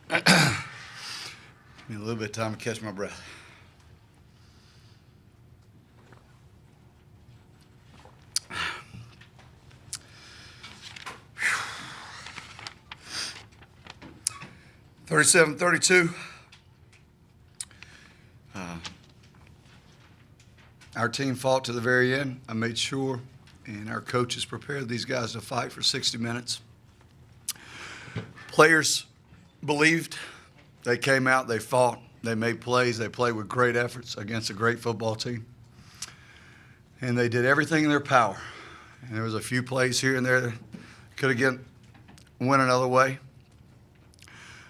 Need a little bit of time to catch my breath. (37-32). Our team fought to the very end. I made sure, and our coaches prepared these guys to fight for 60 minutes. Players believed. They came out, they fought, they made plays, they played with great efforts against a great football team. And they did everything in their power. And there was a few plays here and there that could have went another way.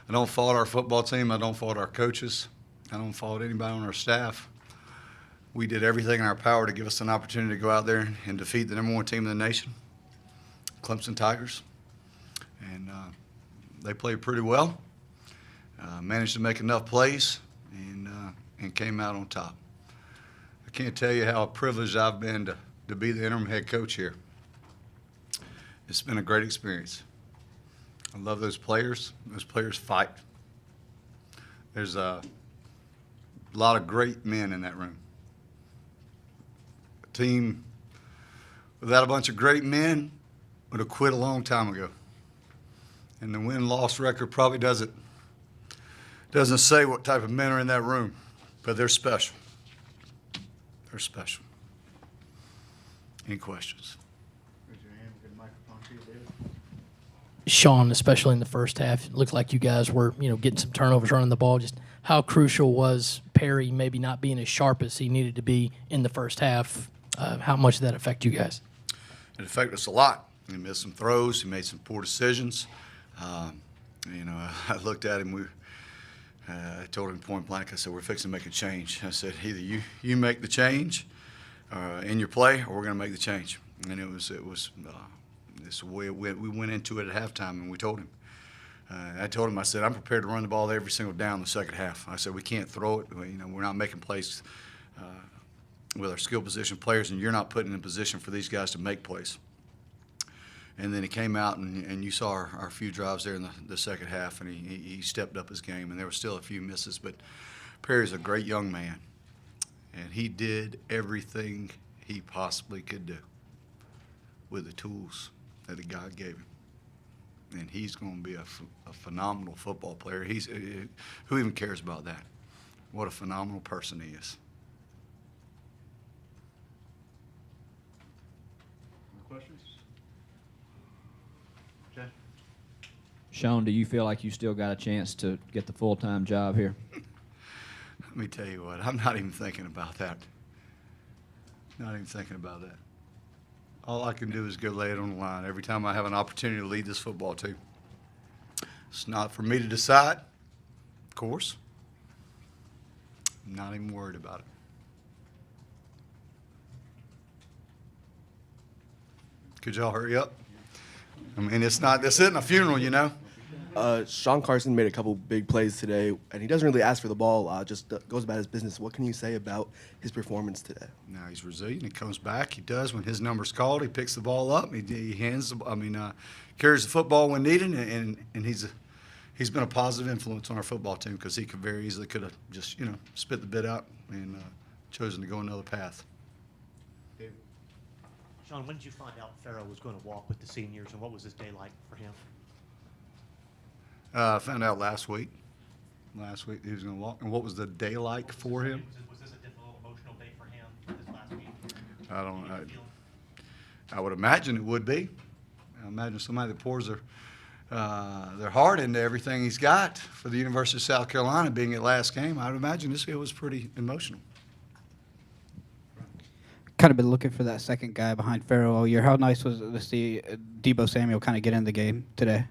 I don't fault our football team. I don't fault our coaches. I don't fault anybody on our staff. We did everything in our power to give us an opportunity to go out there and defeat the number one team in the nation, Clemson Tigers. And they played pretty well, managed to make enough plays, and came out on top. I can't tell you how privileged I've been to be the interim head coach here. It's been a great experience. I love those players. Those players fight. There's a lot of great men in that room. A team without a bunch of great men would have quit a long time ago. And the win-loss record probably doesn't say what type of men are in that room, but they're special. They're special. Any questions? Raise your hand. Get a microphone to you, David. Shawn, especially in the first half, it looked like you guys were, getting some turnovers, running the ball. Just how crucial was Perry maybe not being as sharp as he needed to be in the first half? How much did that affect you guys? It affected us a lot. He missed some throws. He made some poor decisions. I looked at him. I told him point blank, I said, we're fixing to make a change. I said, either you make the change in your play, or we're going to make the change. And it was this way we went into it at halftime, and we told him. I told him, I said, I'm prepared to run the ball every single down in the second half. I said, we can't throw it. We're not making plays with our skill position players, and you're not putting in position for these guys to make plays. And then he came out, and you saw our few drives there in the second half, and he stepped up his game, and there were still a few misses. But Perry's a great young man, and he did everything he possibly could do with the tools that God gave him. And he's going to be a phenomenal football player. Who even cares about that? What a phenomenal person he is. More questions? Jay? Shawn, do you feel like you still got a chance to get the full-time job here? Let me tell you what, I'm not even thinking about that. Not even thinking about that. All I can do is go lay it on the line every time I have an opportunity to lead this football team. It's not for me to decide, of course. I'm not even worried about it. Could y'all hurry up? I mean, this isn't a funeral, Shawn Carson made a couple big plays today, and he doesn't really ask for the ball, just goes about his business. What can you say about his performance today? Now he's resilient. He comes back. He does when his number's called. He picks the ball up. He carries the football when needed, and he's been a positive influence on our football team because he could very easily could have just spit the bit out and chosen to go another path. David? Shawn, when did you find out Farrell was going to walk with the seniors, and what was this day like for him? I found out last week. Last week he was going to walk. And what was the day like for him? Was this a difficult, emotional day for him this last week? I don't know. I would imagine it would be. I imagine somebody that pours their heart into everything he's got for the University of South Carolina being at last game. I would imagine it was pretty emotional. Kind of been looking for that second guy behind Farrell all year. How nice was it to see Deebo Samuel kind of get in the game today?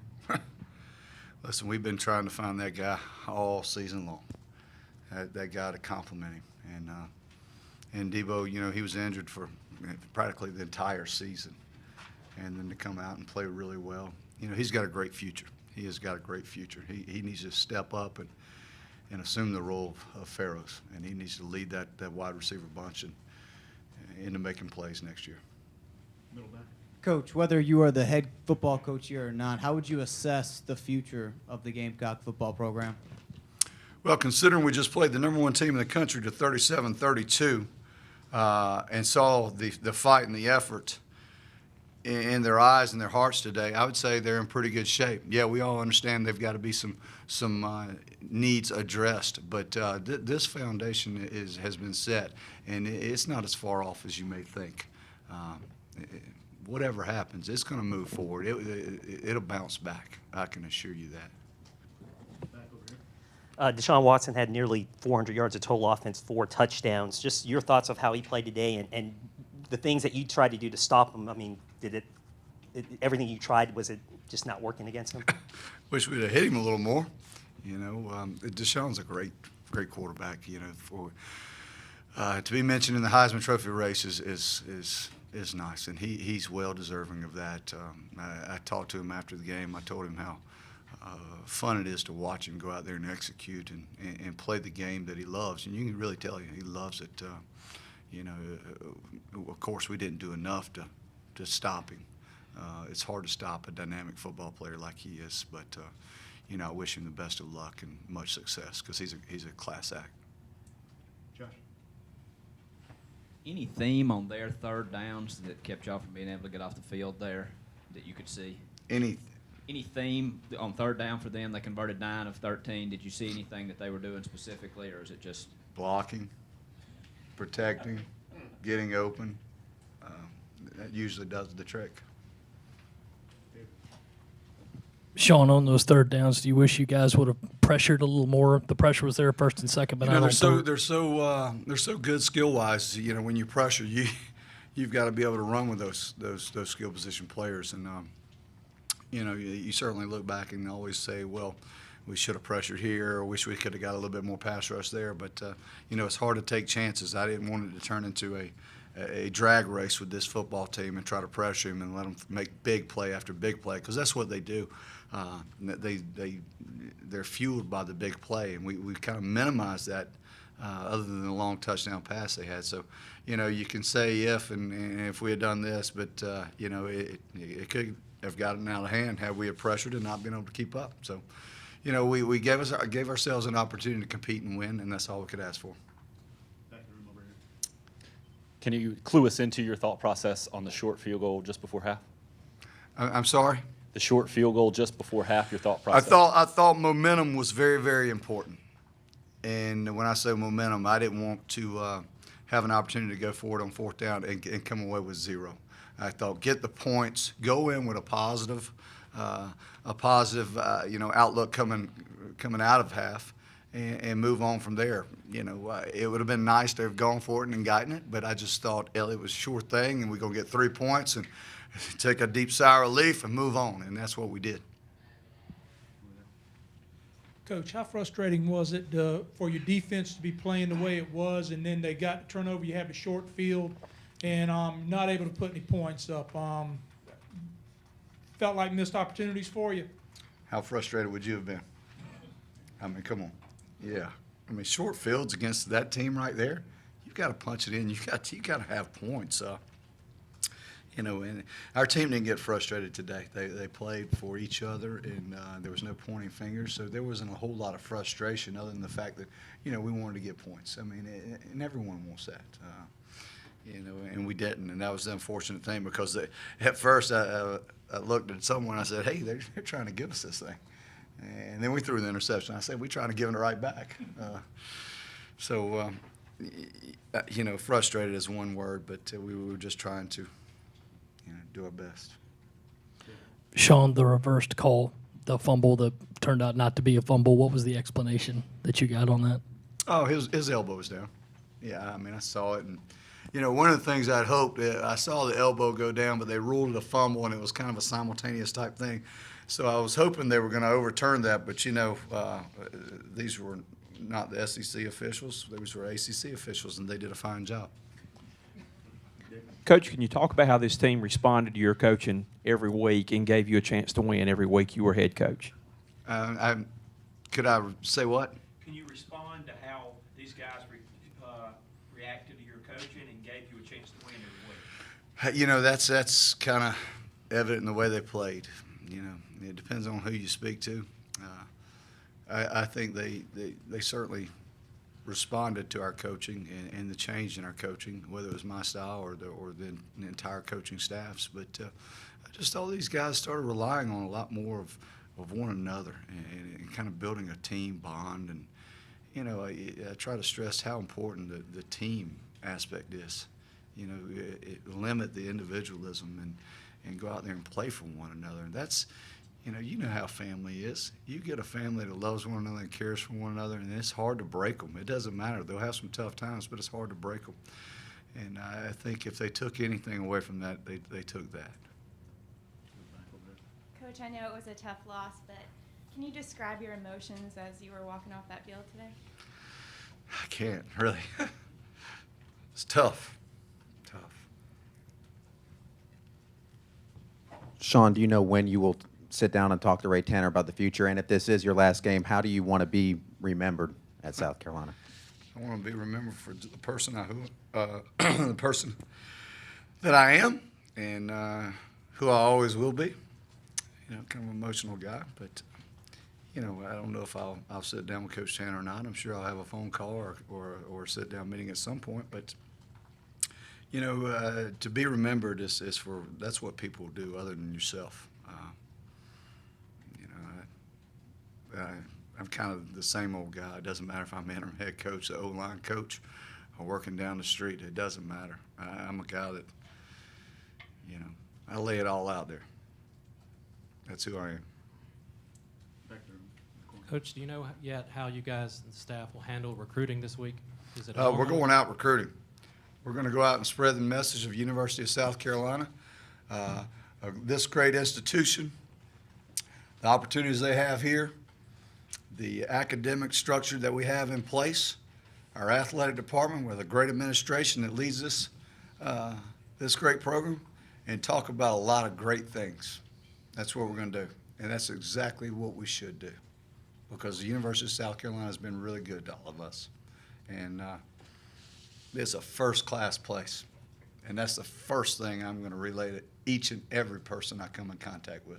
Listen, we've been trying to find that guy all season long. That guy to compliment him. And Deebo, he was injured for practically the entire season. And then to come out and play really well. He's got a great future. He has got a great future. He needs to step up and assume the role of Pharaohs. And he needs to lead that wide receiver bunch into making plays next year. Middle back. Coach, whether you are the head football coach here or not, how would you assess the future of the Gamecock football program? Well, considering we just played the number one team in the country to 37-32 and saw the fight and the effort in their eyes and their hearts today, I would say they're in pretty good shape. Yeah, we all understand they've got to be some needs addressed, but this foundation has been set, and it's not as far off as you may think. Whatever happens, it's going to move forward. It'll bounce back. I can assure you that. Back over here. Deshaun Watson had nearly 400 yards of total offense, 4 touchdowns. Just your thoughts of how he played today and the things that you tried to do to stop him. I mean, everything you tried, was it just not working against him? Wish we'd have hit him a little more. Deshaun's a great quarterback. To be mentioned in the Heisman Trophy race is nice, and he's well deserving of that. I talked to him after the game. I told him how fun it is to watch him go out there and execute and play the game that he loves, and you can really tell he loves it. Of course, we didn't do enough to stop him. It's hard to stop a dynamic football player like he is, but I wish him the best of luck and much success because he's a class act. Josh. Any theme on their third downs that kept y'all from being able to get off the field there that you could see? Any theme on third down for them? They converted 9 of 13. Did you see anything that they were doing specifically, or is it just Blocking, protecting, getting open. That usually does the trick. Shawn, on those third downs, do you wish you guys would have pressured a little more? The pressure was there first and second, but not on third. They're so good skill wise. When you pressure, you've got to be able to run with those skill position players, and you certainly look back and always say, well, we should have pressured here, or wish we could have got a little bit more pass rush there. But it's hard to take chances. I didn't want it to turn into a drag race with this football team and try to pressure him and let them make big play after big play, because that's what they do. They're fueled by the big play, and we kind of minimize that other than the long touchdown pass they had. So, you can say if and if we had done this, but it could have gotten out of hand had we had pressured and not been able to keep up. So, we gave ourselves an opportunity to compete and win, and that's all we could ask for. Back in the room over here. Can you clue us into your thought process on the short field goal just before half? I'm sorry? The short field goal just before half, your thought process? I thought momentum was very, very important. And when I say momentum, I didn't want to have an opportunity to go forward on fourth down and come away with 0. I thought get the points, go in with a positive outlook coming out of half, and move on from there. It would have been nice to have gone for it and gotten it, but I just thought Elliott was a sure thing, and we're going to get 3 points and take a deep sigh of relief and move on, and that's what we did. Coach, how frustrating was it for your defense to be playing the way it was, and then they got the turnover, you have a short field, and not able to put any points up? Felt like missed opportunities for you? How frustrated would you have been? I mean, come on. Yeah. I mean, short fields against that team right there, you've got to punch it in. You got to have points. And our team didn't get frustrated today. They played for each other, and there was no pointing fingers, so there wasn't a whole lot of frustration other than the fact that, we wanted to get points. I mean, and everyone wants that. And we didn't, and that was the unfortunate thing because at first I looked at someone, I said, hey, they're trying to give us this thing. And then we threw the interception. I said, we're trying to give it right back. Frustrated is one word, but we were just trying to do our best. Shawn, the reversed call, the fumble that turned out not to be a fumble, what was the explanation that you got on that? Oh, his elbow was down. Yeah, I mean, I saw it. And, one of the things I'd hoped, I saw the elbow go down, but they ruled it a fumble, and it was kind of a simultaneous type thing. So I was hoping they were going to overturn that, but, these were not the SEC officials. These were ACC officials, and they did a fine job. Coach, can you talk about how this team responded to your coaching every week and gave you a chance to win every week you were head coach? Could I say what? Can you respond to how these guys reacted to your coaching and gave you a chance to win every week? That's kind of evident in the way they played. You know, it depends on who you speak to. I think they certainly responded to our coaching and the change in our coaching, whether it was my style or the entire coaching staffs. But I just thought these guys started relying on a lot more of one another and kind of building a team bond. And, you know, I try to stress how important the team aspect is. You know, limit the individualism and go out there and play for one another. And that's, you know how family is. You get a family that loves one another and cares for one another, and it's hard to break them. It doesn't matter. They'll have some tough times, but it's hard to break them. And I think if they took anything away from that, they took that. Coach, I know it was a tough loss, but can you describe your emotions as you were walking off that field today? I can't, really. It's tough. Shawn, do you know when you will sit down and talk to Ray Tanner about the future? And if this is your last game, how do you want to be remembered at South Carolina? I want to be remembered for the person the person that I am, and who I always will be. You know, kind of an emotional guy, but I don't know if I'll sit down with Coach Tanner or not. I'm sure I'll have a phone call or sit down meeting at some point, but. To be remembered is that's what people do other than yourself. I'm kind of the same old guy. It doesn't matter if I'm interim head coach, the O-line coach, or working down the street. It doesn't matter. I'm a guy that, I lay it all out there. That's who I am. Coach, do you know yet how you guys and the staff will handle recruiting this week? Is it we're going out recruiting. We're going to go out and spread the message of University of South Carolina, this great institution, the opportunities they have here, the academic structure that we have in place, our athletic department with a great administration that leads this great program, and talk about a lot of great things. That's what we're going to do, and that's exactly what we should do, because the University of South Carolina has been really good to all of us. And it's a first-class place, and that's the first thing I'm going to relay to each and every person I come in contact with.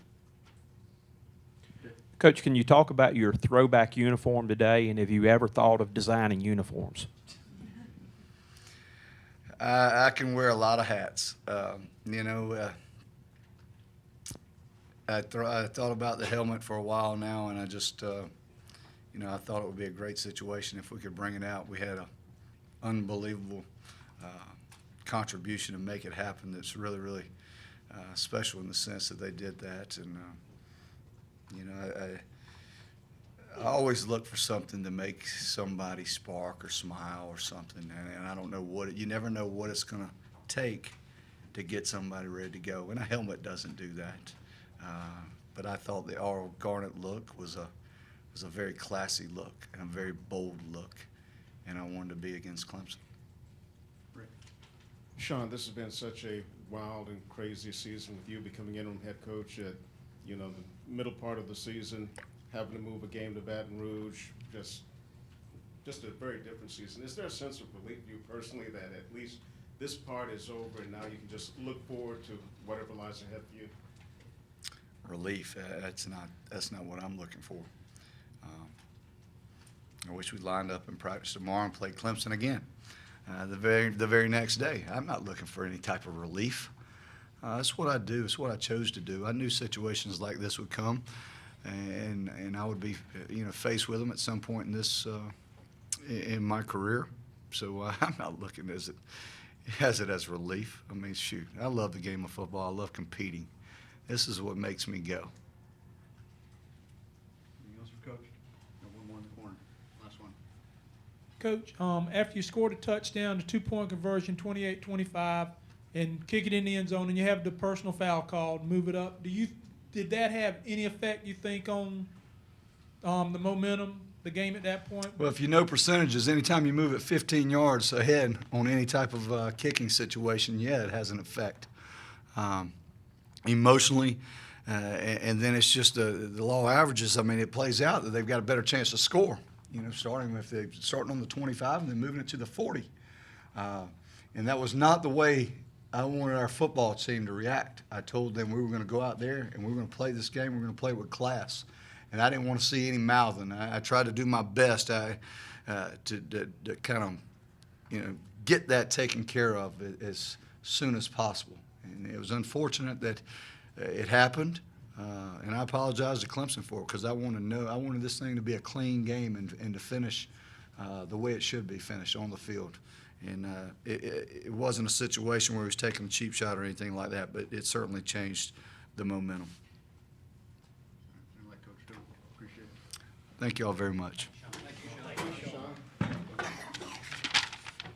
Coach, can you talk about your throwback uniform today, and have you ever thought of designing uniforms? I can wear a lot of hats. I thought about the helmet for a while now, and I just, I thought it would be a great situation if we could bring it out. We had a unbelievable contribution to make it happen. That's really, really special in the sense that they did that. And I always look for something to make somebody spark or smile or something. And I don't know you never know what it's going to take to get somebody ready to go. And a helmet doesn't do that. But I thought the all garnet look was a very classy look and a very bold look. And I wanted to be against Clemson. Shawn, this has been such a wild and crazy season with you becoming interim head coach at, the middle part of the season, having to move a game to Baton Rouge, just a very different season. Is there a sense of relief for you personally that at least this part is over and now you can just look forward to whatever lies ahead for you? Relief, that's not what I'm looking for. I wish we lined up and practiced tomorrow and played Clemson again the very next day. I'm not looking for any type of relief. That's what I do. It's what I chose to do. I knew situations like this would come, and I would be faced with them at some point in this in my career. So I'm not looking at it as relief. I mean, shoot, I love the game of football. I love competing. This is what makes me go. Anything else for Coach? One more in the corner. Last one. Coach, after you scored a touchdown, the two-point conversion, 28-25, and kick it in the end zone, and you have the personal foul called, move it up. Did that have any effect, you think, on the momentum, the game at that point? Well, if you know percentages, anytime you move it 15 yards ahead on any type of kicking situation, yeah, it has an effect. Emotionally, and then it's just the law of averages. I mean, it plays out that they've got a better chance to score. Starting on the 25 and then moving it to the 40, and that was not the way I wanted our football team to react. I told them we were going to go out there and we were going to play this game. We were going to play with class, and I didn't want to see any mouthing. I tried to do my best to kind of, get that taken care of as soon as possible. And it was unfortunate that it happened, and I apologize to Clemson for it because I wanted this thing to be a clean game and to finish the way it should be finished on the field. And it wasn't a situation where he was taking a cheap shot or anything like that, but it certainly changed the momentum. Thank you all very much.